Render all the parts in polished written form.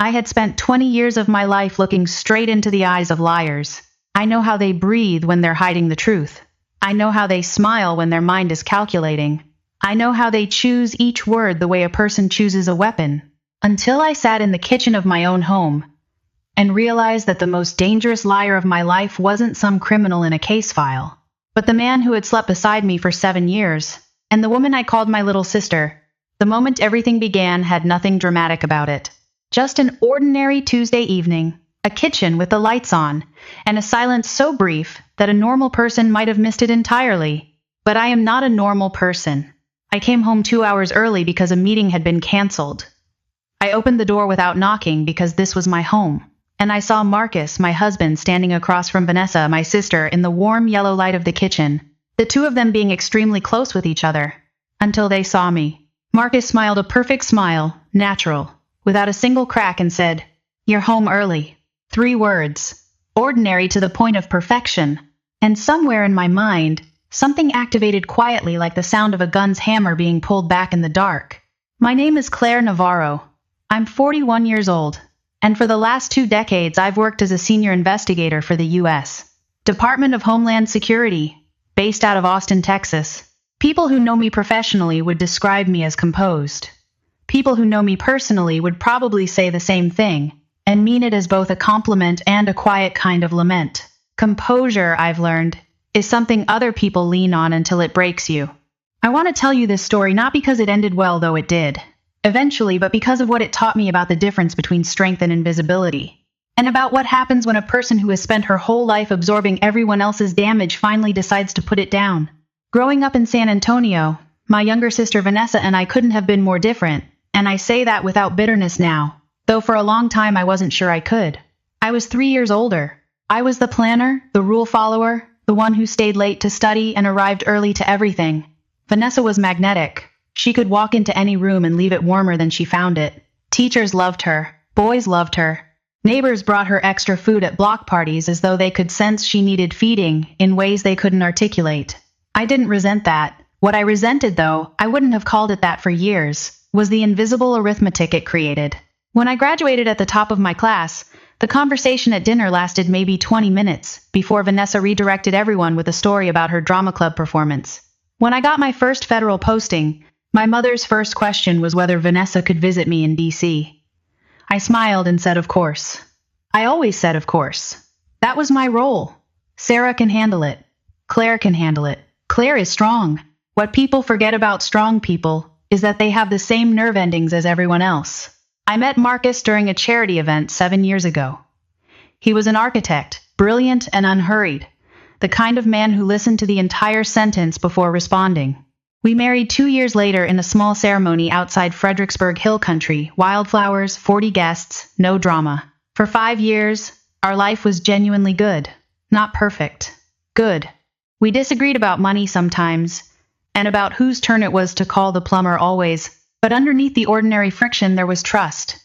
I had spent 20 years of my life looking straight into the eyes of liars. I know how they breathe when they're hiding the truth. I know how they smile when their mind is calculating. I know how they choose each word the way a person chooses a weapon. Until I sat in the kitchen of my own home and realized that the most dangerous liar of my life wasn't some criminal in a case file, but the man who had slept beside me for 7 years, and the woman I called my little sister. The moment everything began had nothing dramatic about it. Just an ordinary Tuesday evening, a kitchen with the lights on, and a silence so brief that a normal person might have missed it entirely. But I am not a normal person. I came home 2 hours early because a meeting had been canceled. I opened the door without knocking because this was my home, and I saw Marcus, my husband, standing across from Vanessa, my sister, in the warm yellow light of the kitchen, the two of them being extremely close with each other, until they saw me. Marcus smiled a perfect smile, natural, without a single crack, and said, "You're home early." 3 words, ordinary to the point of perfection, and somewhere in my mind, something activated quietly like the sound of a gun's hammer being pulled back in the dark. My name is Claire Navarro. I'm 41 years old, and for the last 2 decades I've worked as a senior investigator for the U.S. Department of Homeland Security, based out of Austin, Texas. People who know me professionally would describe me as composed. People who know me personally would probably say the same thing, and mean it as both a compliment and a quiet kind of lament. Composure, I've learned, is something other people lean on until it breaks you. I want to tell you this story not because it ended well, though it did, eventually, but because of what it taught me about the difference between strength and invisibility, and about what happens when a person who has spent her whole life absorbing everyone else's damage finally decides to put it down. Growing up in San Antonio, my younger sister Vanessa and I couldn't have been more different, and I say that without bitterness now, though for a long time I wasn't sure I could. I was 3 years older. I was the planner, the rule follower, the one who stayed late to study and arrived early to everything. Vanessa was magnetic. She could walk into any room and leave it warmer than she found it. Teachers loved her. Boys loved her. Neighbors brought her extra food at block parties as though they could sense she needed feeding in ways they couldn't articulate. I didn't resent that. What I resented, though, I wouldn't have called it that for years, was the invisible arithmetic it created. When I graduated at the top of my class, the conversation at dinner lasted maybe 20 minutes before Vanessa redirected everyone with a story about her drama club performance. When I got my first federal posting, my mother's first question was whether Vanessa could visit me in D.C. I smiled and said, of course. I always said, of course. That was my role. Sarah can handle it. Claire can handle it. Claire is strong. What people forget about strong people is that they have the same nerve endings as everyone else. I met Marcus during a charity event 7 years ago. He was an architect, brilliant and unhurried, the kind of man who listened to the entire sentence before responding. We married 2 years later in a small ceremony outside Fredericksburg Hill Country, wildflowers, 40 guests, no drama. For 5 years, our life was genuinely good. Not perfect. Good. We disagreed about money sometimes, and about whose turn it was to call the plumber always, but underneath the ordinary friction there was trust.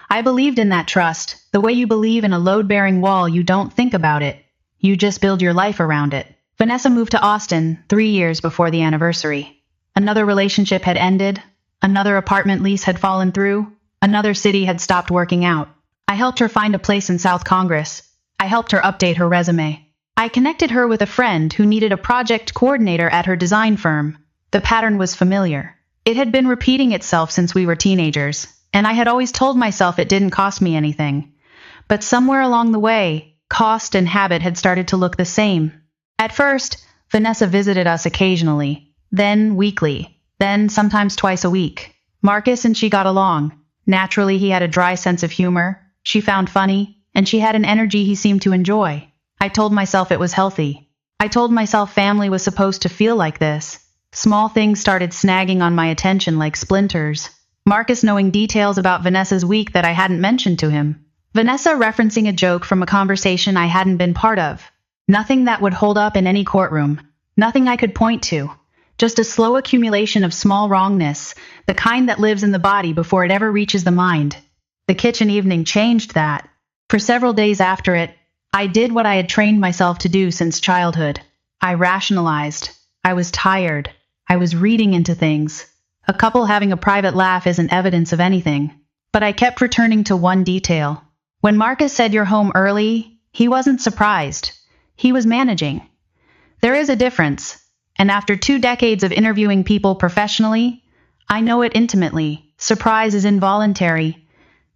I believed in that trust, the way you believe in a load-bearing wall. You don't think about it. You just build your life around it. Vanessa moved to Austin 3 years before the anniversary. Another relationship had ended, another apartment lease had fallen through, another city had stopped working out. I helped her find a place in South Congress. I helped her update her resume. I connected her with a friend who needed a project coordinator at her design firm. The pattern was familiar. It had been repeating itself since we were teenagers, and I had always told myself it didn't cost me anything. But somewhere along the way, cost and habit had started to look the same. At first, Vanessa visited us occasionally, then weekly, then sometimes twice a week. Marcus and she got along. Naturally, he had a dry sense of humor, she found funny, and she had an energy he seemed to enjoy. I told myself it was healthy. I told myself family was supposed to feel like this. Small things started snagging on my attention like splinters. Marcus knowing details about Vanessa's week that I hadn't mentioned to him. Vanessa referencing a joke from a conversation I hadn't been part of. Nothing that would hold up in any courtroom. Nothing I could point to. Just a slow accumulation of small wrongness, the kind that lives in the body before it ever reaches the mind. The kitchen evening changed that. For several days after it, I did what I had trained myself to do since childhood. I rationalized. I was tired. I was reading into things. A couple having a private laugh isn't evidence of anything. but I kept returning to one detail. When Marcus said you're home early, he wasn't surprised. He was managing. There is a difference, and after 2 decades of interviewing people professionally, I know it intimately. Surprise is involuntary.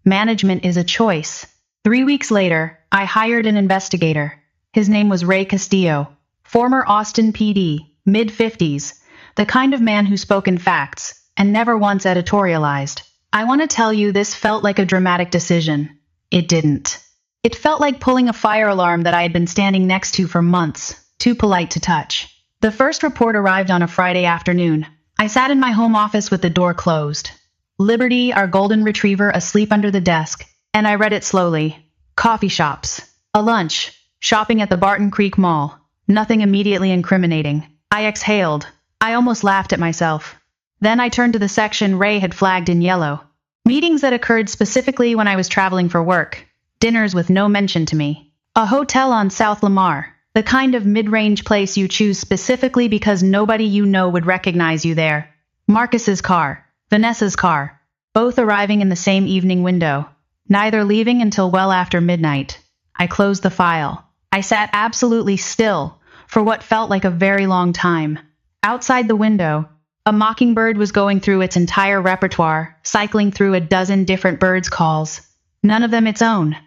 Management is a choice. 3 weeks later, I hired an investigator. His name was Ray Castillo, former Austin PD, mid-50s, the kind of man who spoke in facts and never once editorialized. I want to tell you, this felt like a dramatic decision. It didn't. It felt like pulling a fire alarm that I had been standing next to for months, too polite to touch. The first report arrived on a Friday afternoon. I sat in my home office with the door closed. Liberty, our golden retriever, asleep under the desk, and I read it slowly. Coffee shops, a lunch, shopping at the Barton Creek Mall. Nothing immediately incriminating. I exhaled. I almost laughed at myself. Then I turned to the section Ray had flagged in yellow. Meetings that occurred specifically when I was traveling for work. Dinners with no mention to me. A hotel on South Lamar. The kind of mid-range place you choose specifically because nobody you know would recognize you there. Marcus's car. Vanessa's car. Both arriving in the same evening window. Neither leaving until well after midnight. I closed the file. I sat absolutely still for what felt like a very long time. Outside the window, a mockingbird was going through its entire repertoire, cycling through a dozen different birds' calls. None of them its own.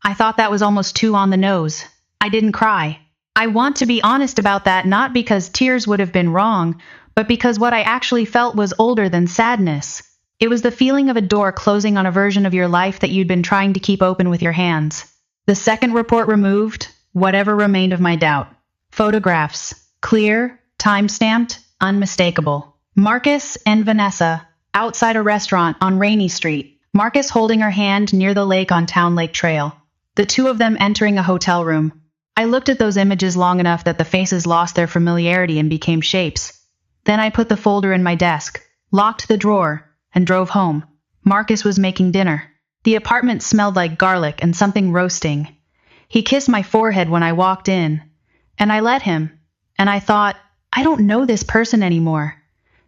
I thought that was almost too on the nose. I didn't cry. I want to be honest about that, not because tears would have been wrong, but because what I actually felt was older than sadness. It was the feeling of a door closing on a version of your life that you'd been trying to keep open with your hands. The second report removed whatever remained of my doubt. Photographs. Clear, time-stamped, unmistakable. Marcus and Vanessa, outside a restaurant on Rainy Street. Marcus holding her hand near the lake on Town Lake Trail. The two of them entering a hotel room. I looked at those images long enough that the faces lost their familiarity and became shapes. Then I put the folder in my desk, locked the drawer, and drove home. Marcus was making dinner. The apartment smelled like garlic and something roasting. He kissed my forehead when I walked in, and I let him. And I thought, I don't know this person anymore.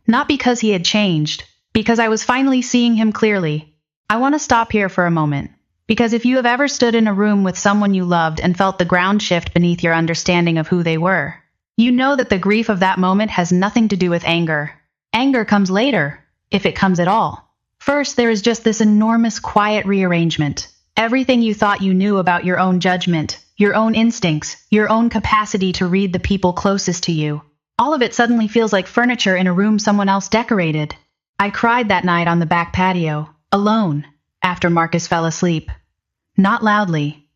Not because he had changed, because I was finally seeing him clearly. I want to stop here for a moment, because if you have ever stood in a room with someone you loved and felt the ground shift beneath your understanding of who they were, you know that the grief of that moment has nothing to do with anger. Anger comes later, if it comes at all. First, there is just this enormous quiet rearrangement. Everything you thought you knew about your own judgment, your own instincts, your own capacity to read the people closest to you. All of it suddenly feels like furniture in a room someone else decorated. I cried that night on the back patio, alone, after Marcus fell asleep. Not loudly,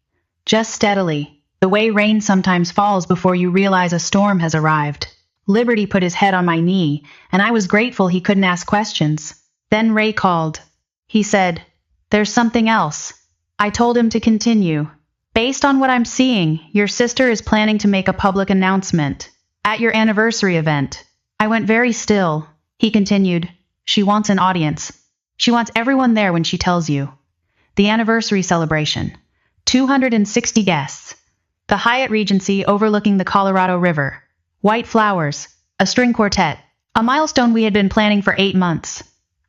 just steadily, the way rain sometimes falls before you realize a storm has arrived. Liberty put his head on my knee, and I was grateful he couldn't ask questions. Then Ray called. He said, "There's something else." I told him to continue. "Based on what I'm seeing, your sister is planning to make a public announcement at your anniversary event." I went very still. He continued, "She wants an audience. She wants everyone there when she tells you. The anniversary celebration. 260 guests. The Hyatt Regency overlooking the Colorado River. White flowers. A string quartet. A milestone we had been planning for 8 months."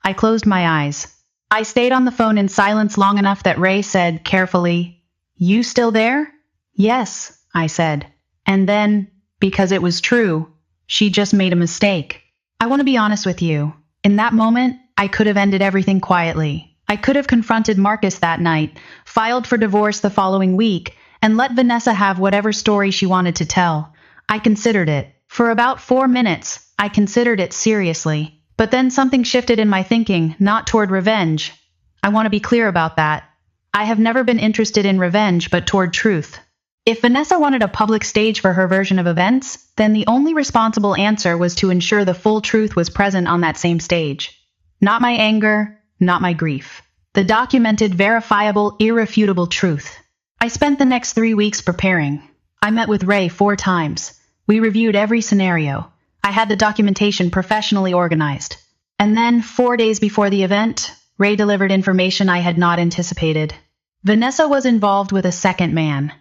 I closed my eyes. I stayed on the phone in silence long enough that Ray said carefully, "You still there?" "Yes," I said. And then, because it was true, she just made a mistake. I want to be honest with you. In that moment, I could have ended everything quietly. I could have confronted Marcus that night, filed for divorce the following week, and let Vanessa have whatever story she wanted to tell. I considered it. For about 4 minutes, I considered it seriously. But then something shifted in my thinking, not toward revenge. I want to be clear about that. I have never been interested in revenge, but toward truth. If Vanessa wanted a public stage for her version of events, then the only responsible answer was to ensure the full truth was present on that same stage. Not my anger, not my grief. The documented, verifiable, irrefutable truth. I spent the next 3 weeks preparing. I met with Ray 4 times. We reviewed every scenario. I had the documentation professionally organized. And then, 4 days before the event, Ray delivered information I had not anticipated. Vanessa was involved with a second man.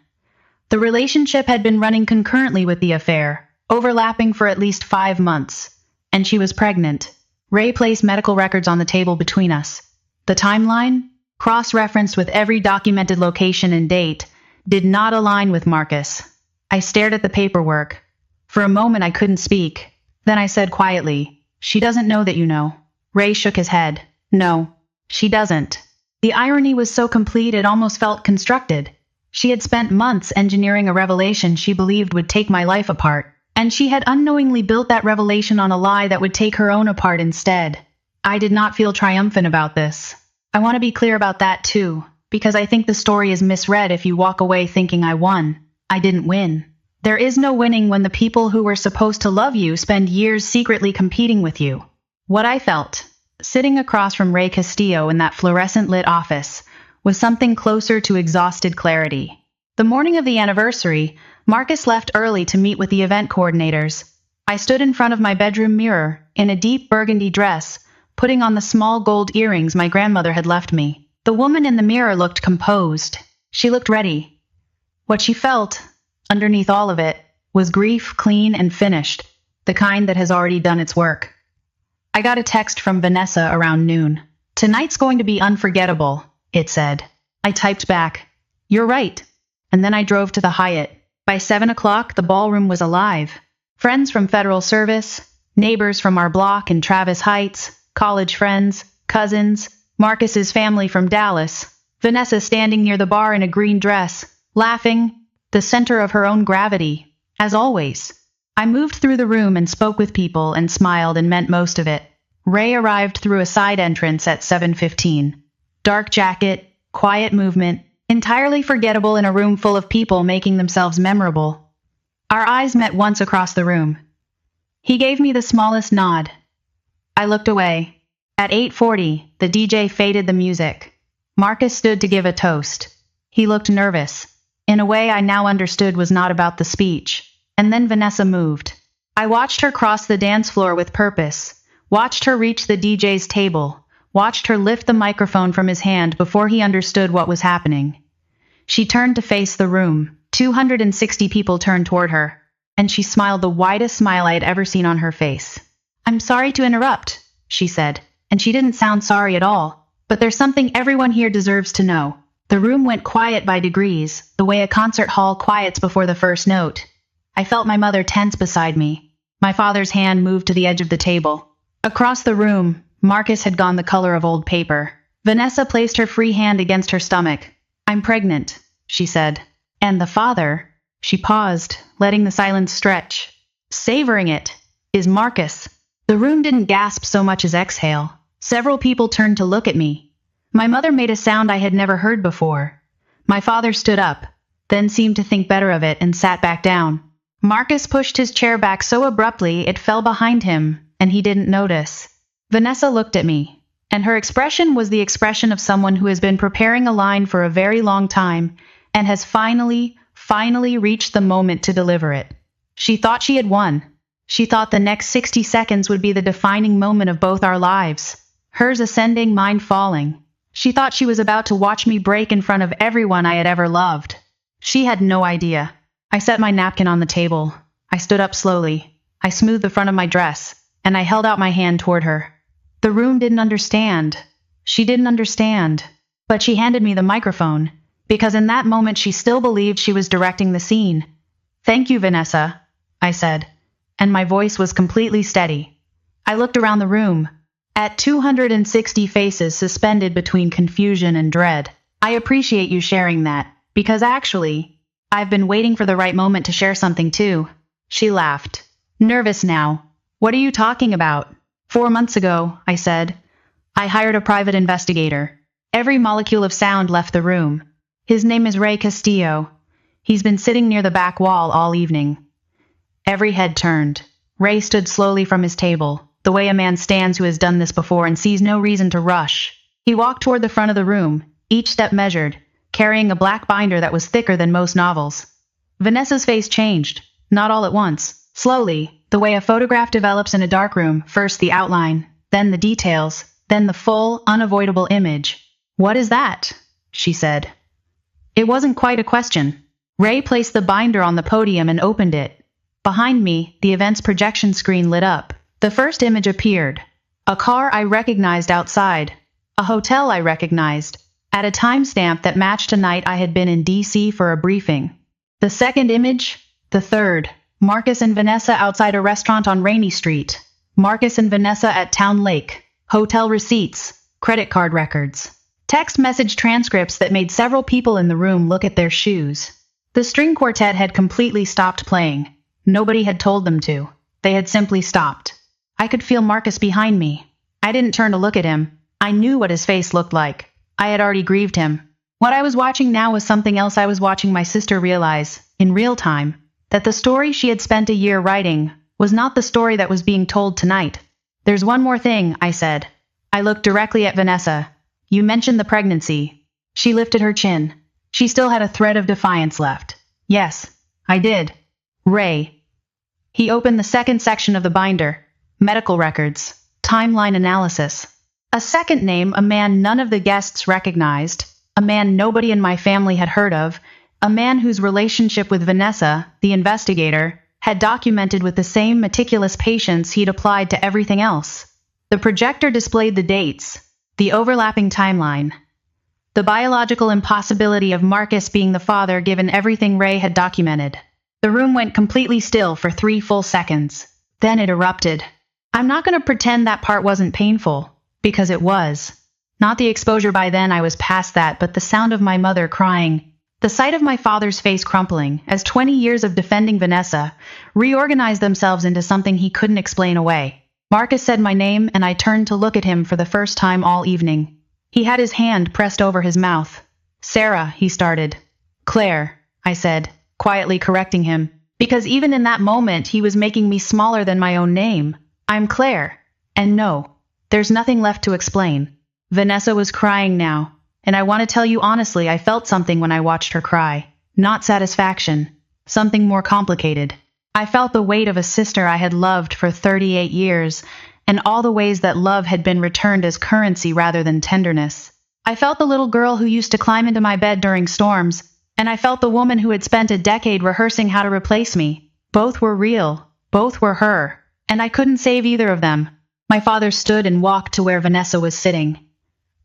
The relationship had been running concurrently with the affair, overlapping for at least 5 months. And she was pregnant. Ray placed medical records on the table between us. The timeline, cross-referenced with every documented location and date, did not align with Marcus. I stared at the paperwork. For a moment I couldn't speak. Then I said quietly, "She doesn't know that you know." Ray shook his head. "No, she doesn't." The irony was so complete it almost felt constructed. She had spent months engineering a revelation she believed would take my life apart, and she had unknowingly built that revelation on a lie that would take her own apart instead. I did not feel triumphant about this. I want to be clear about that too, because I think the story is misread if you walk away thinking I won. I didn't win. There is no winning when the people who were supposed to love you spend years secretly competing with you. What I felt, sitting across from Ray Castillo in that fluorescent-lit office, was something closer to exhausted clarity. The morning of the anniversary, Marcus left early to meet with the event coordinators. I stood in front of my bedroom mirror, in a deep burgundy dress, putting on the small gold earrings my grandmother had left me. The woman in the mirror looked composed. She looked ready. What she felt, underneath all of it, was grief, clean and finished, the kind that has already done its work. I got a text from Vanessa around noon. "Tonight's going to be unforgettable," it said. I typed back, "You're right." And then I drove to the Hyatt. By 7 o'clock, the ballroom was alive. Friends from Federal Service, neighbors from our block in Travis Heights, college friends, cousins, Marcus's family from Dallas, Vanessa standing near the bar in a green dress, laughing, the center of her own gravity, as always. I moved through the room and spoke with people and smiled and meant most of it. Ray arrived through a side entrance at 7:15. Dark jacket, quiet movement, entirely forgettable in a room full of people making themselves memorable. Our eyes met once across the room. He gave me the smallest nod. I looked away. At 8:40, the DJ faded the music. Marcus stood to give a toast. He looked nervous, in a way I now understood was not about the speech. And then Vanessa moved. I watched her cross the dance floor with purpose, watched her reach the DJ's table, watched her lift the microphone from his hand before he understood what was happening. She turned to face the room. 260 people turned toward her, and she smiled the widest smile I had ever seen on her face. "I'm sorry to interrupt," she said, and she didn't sound sorry at all, "but there's something everyone here deserves to know." The room went quiet by degrees, the way a concert hall quiets before the first note. I felt my mother tense beside me. My father's hand moved to the edge of the table. Across the room, Marcus had gone the color of old paper. Vanessa placed her free hand against her stomach. "I'm pregnant," she said. "And the father," she paused, letting the silence stretch, savoring it, "is Marcus." The room didn't gasp so much as exhale. Several people turned to look at me. My mother made a sound I had never heard before. My father stood up, then seemed to think better of it and sat back down. Marcus pushed his chair back so abruptly it fell behind him, and he didn't notice. Vanessa looked at me, and her expression was the expression of someone who has been preparing a line for a very long time and has finally reached the moment to deliver it. She thought she had won. She thought the next 60 seconds would be the defining moment of both our lives. Hers ascending, mine falling. She thought she was about to watch me break in front of everyone I had ever loved. She had no idea. I set my napkin on the table. I stood up slowly. I smoothed the front of my dress, and I held out my hand toward her. The room didn't understand. She didn't understand. But she handed me the microphone, because in that moment she still believed she was directing the scene. "Thank you, Vanessa," I said, and my voice was completely steady. I looked around the room, at 260 faces suspended between confusion and dread. "I appreciate you sharing that, because actually, I've been waiting for the right moment to share something too." She laughed. "Nervous now. What are you talking about?" 4 months ago, I said, I hired a private investigator. Every molecule of sound left the room. His name is Ray Castillo. He's been sitting near the back wall all evening. Every head turned. Ray stood slowly from his table, the way a man stands who has done this before and sees no reason to rush. He walked toward the front of the room, each step measured, carrying a black binder that was thicker than most novels. Vanessa's face changed, not all at once. Slowly, the way a photograph develops in a darkroom, first the outline, then the details, then the full, unavoidable image. "What is that?" she said. It wasn't quite a question. Ray placed the binder on the podium and opened it. Behind me, the event's projection screen lit up. The first image appeared. A car I recognized outside. A hotel I recognized, at a timestamp that matched a night I had been in DC for a briefing. The second image? The third. Marcus and Vanessa outside a restaurant on Rainy Street. Marcus and Vanessa at Town Lake. Hotel receipts. Credit card records. Text message transcripts that made several people in the room look at their shoes. The string quartet had completely stopped playing. Nobody had told them to. They had simply stopped. I could feel Marcus behind me. I didn't turn to look at him. I knew what his face looked like. I had already grieved him. What I was watching now was something else. I was watching my sister realize, in real time, that the story she had spent a year writing was not the story that was being told tonight. There's one more thing, I said. I looked directly at Vanessa. You mentioned the pregnancy. She lifted her chin. She still had a thread of defiance left. Yes, I did. Ray. He opened the second section of the binder. Medical records. Timeline analysis. A second name, a man none of the guests recognized, a man nobody in my family had heard of, a man whose relationship with Vanessa, the investigator, had documented with the same meticulous patience he'd applied to everything else. The projector displayed the dates, the overlapping timeline, the biological impossibility of Marcus being the father given everything Ray had documented. The room went completely still for 3 full seconds. Then it erupted. I'm not going to pretend that part wasn't painful, because it was. Not the exposure. By then I was past that, but the sound of my mother crying, the sight of my father's face crumpling, as 20 years of defending Vanessa reorganized themselves into something he couldn't explain away. Marcus said my name, and I turned to look at him for the first time all evening. He had his hand pressed over his mouth. Sarah, he started. Claire, I said, quietly correcting him, because even in that moment he was making me smaller than my own name. I'm Claire. And no, there's nothing left to explain. Vanessa was crying now, and I want to tell you honestly, I felt something when I watched her cry. Not satisfaction. Something more complicated. I felt the weight of a sister I had loved for 38 years, and all the ways that love had been returned as currency rather than tenderness. I felt the little girl who used to climb into my bed during storms, and I felt the woman who had spent a decade rehearsing how to replace me. Both were real. Both were her. And I couldn't save either of them. My father stood and walked to where Vanessa was sitting.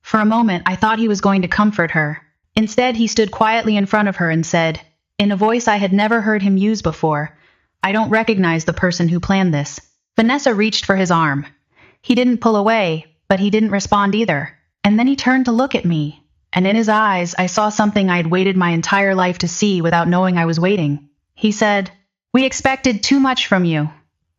For a moment, I thought he was going to comfort her. Instead, he stood quietly in front of her and said, in a voice I had never heard him use before, I don't recognize the person who planned this. Vanessa reached for his arm. He didn't pull away, but he didn't respond either. And then he turned to look at me, and in his eyes I saw something I'd waited my entire life to see without knowing I was waiting. He said, We expected too much from you.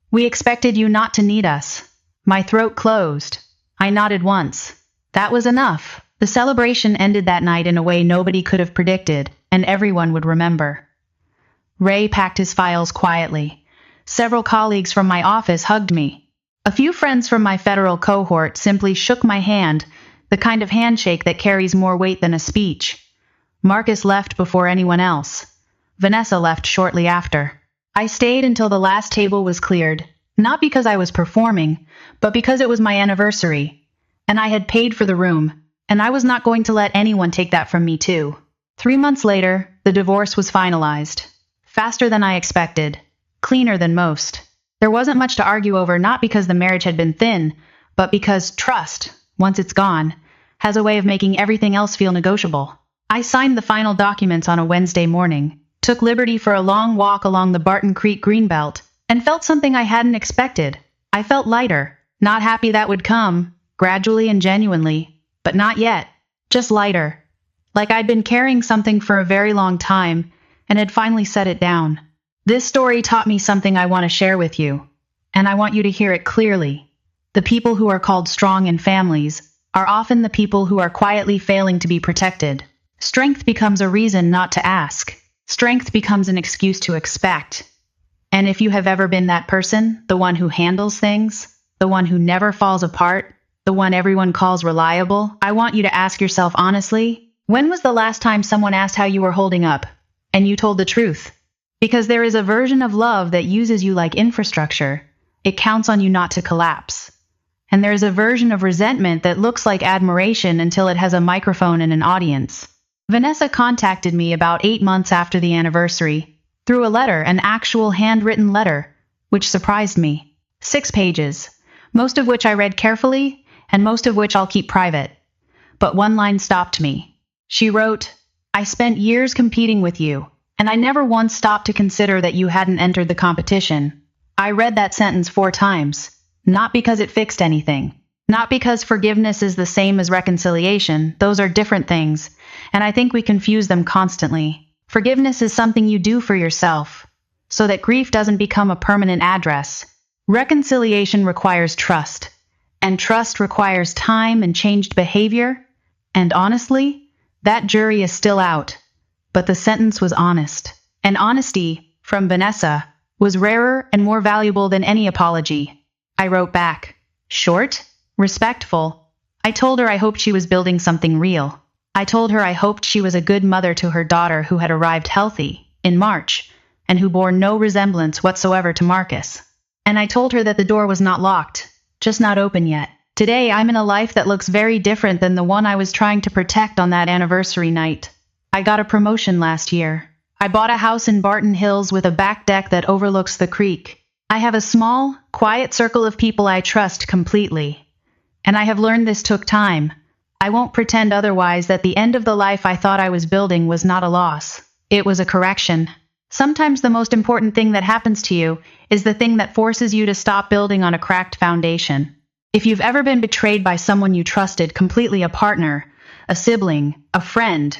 We expected you not to need us. My throat closed. I nodded once. That was enough. The celebration ended that night in a way nobody could have predicted, and everyone would remember. Ray packed his files quietly. Several colleagues from my office hugged me. A few friends from my federal cohort simply shook my hand, the kind of handshake that carries more weight than a speech. Marcus left before anyone else. Vanessa left shortly after. I stayed until the last table was cleared, not because I was performing, but because it was my anniversary, and I had paid for the room, and I was not going to let anyone take that from me too. 3 months later, the divorce was finalized. Faster than I expected. Cleaner than most. There wasn't much to argue over, not because the marriage had been thin, but because trust, once it's gone, has a way of making everything else feel negotiable. I signed the final documents on a Wednesday morning, took Liberty for a long walk along the Barton Creek Greenbelt, and felt something I hadn't expected. I felt lighter, not happy that would come, gradually and genuinely, but not yet, just lighter. Like I'd been carrying something for a very long time, and had finally set it down. This story taught me something I want to share with you, and I want you to hear it clearly. The people who are called strong in families are often the people who are quietly failing to be protected. Strength becomes a reason not to ask. Strength becomes an excuse to expect. And if you have ever been that person, the one who handles things, the one who never falls apart, the one everyone calls reliable, I want you to ask yourself honestly, when was the last time someone asked how you were holding up, and you told the truth? Because there is a version of love that uses you like infrastructure. It counts on you not to collapse. And there is a version of resentment that looks like admiration until it has a microphone and an audience. Vanessa contacted me about 8 months after the anniversary, through a letter, an actual handwritten letter, which surprised me. 6 pages, most of which I read carefully, and most of which I'll keep private. but one line stopped me. She wrote, "I spent years competing with you, and I never once stopped to consider that you hadn't entered the competition." I read that sentence 4 times, not because it fixed anything, not because forgiveness is the same as reconciliation. Those are different things, and I think we confuse them constantly. Forgiveness is something you do for yourself, so that grief doesn't become a permanent address. Reconciliation requires trust, and trust requires time and changed behavior, and honestly, that jury is still out. But the sentence was honest, and honesty, from Vanessa, was rarer and more valuable than any apology. I wrote back, short, respectful. I told her I hoped she was building something real. I told her I hoped she was a good mother to her daughter who had arrived healthy, in March, and who bore no resemblance whatsoever to Marcus. And I told her that the door was not locked, just not open yet. Today I'm in a life that looks very different than the one I was trying to protect on that anniversary night. I got a promotion last year. I bought a house in Barton Hills with a back deck that overlooks the creek. I have a small, quiet circle of people I trust completely. And I have learned this took time. I won't pretend otherwise that the end of the life I thought I was building was not a loss. It was a correction. Sometimes the most important thing that happens to you is the thing that forces you to stop building on a cracked foundation. If you've ever been betrayed by someone you trusted completely, a partner, a sibling, a friend,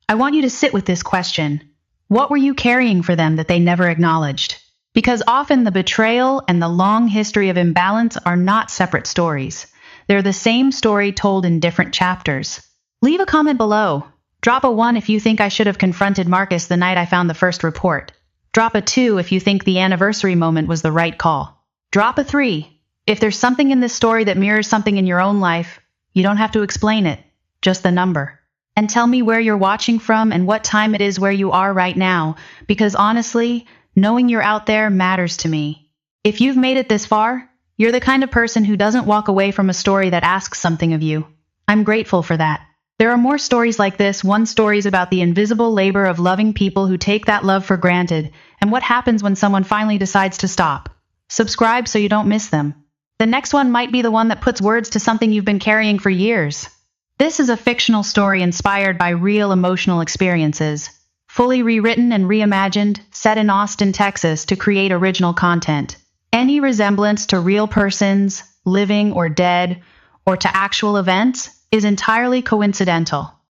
I want you to sit with this question. What were you carrying for them that they never acknowledged? Because often the betrayal and the long history of imbalance are not separate stories. They're the same story told in different chapters. Leave a comment below. Drop a 1 if you think I should have confronted Marcus the night I found the first report. Drop a 2 if you think the anniversary moment was the right call. Drop a 3 if there's something in this story that mirrors something in your own life. You don't have to explain it, just the number. And tell me where you're watching from and what time it is where you are right now, because honestly, knowing you're out there matters to me. If you've made it this far, you're the kind of person who doesn't walk away from a story that asks something of you. I'm grateful for that. There are more stories like this. One story's about the invisible labor of loving people who take that love for granted, and what happens when someone finally decides to stop. Subscribe so you don't miss them. The next one might be the one that puts words to something you've been carrying for years. This is a fictional story inspired by real emotional experiences, fully rewritten and reimagined, set in Austin, Texas to create original content. Any resemblance to real persons, living or dead, or to actual events, is entirely coincidental.